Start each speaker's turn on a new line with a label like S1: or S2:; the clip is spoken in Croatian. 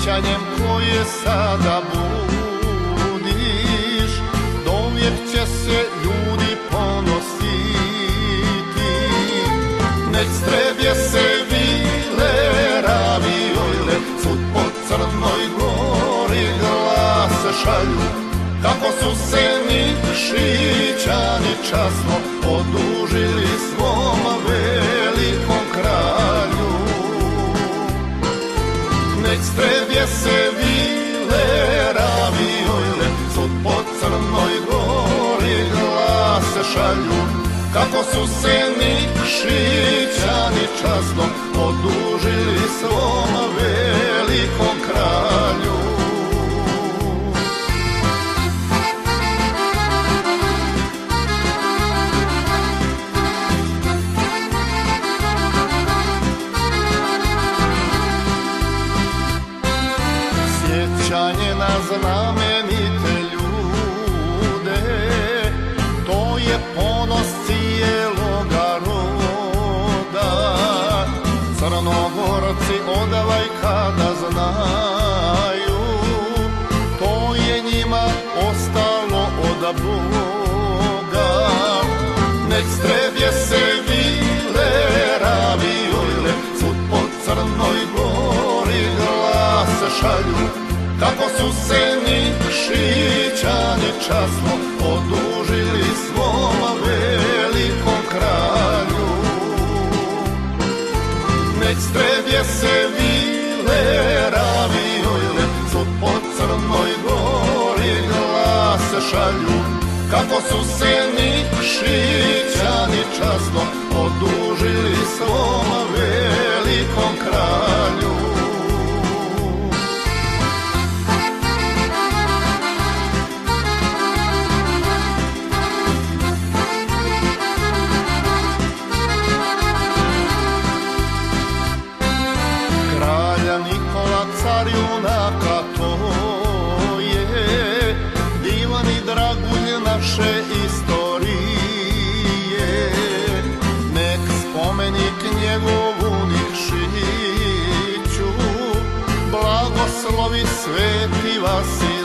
S1: sjećanjem koje sada budiš, dovijek će se ljudi ponositi. Nek strebje se vile, raviojle, svud po Crnoj Gori glase šalju, kako su se Nikšićani časno odužili svom velikom kralju. Nek strebje se vile, raviojle, svud po Crnoj Gori glase šalju, kako su se Nikšićani časno odužili svom velikom kralju. Sjećanje na znamenite ljude, to je ponos cijeloga roda. Crnogorci odavaj kada znaju, to je njima ostalo od Boga. Nek strebje se vile, raviojle, svud po Crnoj Gori glase šalju, kako su se Nikšićani časno odužili svom velikom kralju. Nek strebje se vile, raviojle, svud po Crnoj Gori glase šalju, kako su se Nikšićani časno odužili svom velikom kralju. Nikola car junaka to je, divan i dragulj naše istorije. Nek spomenik njegovu Nikšiću blagoslovi Sveti Vasilije.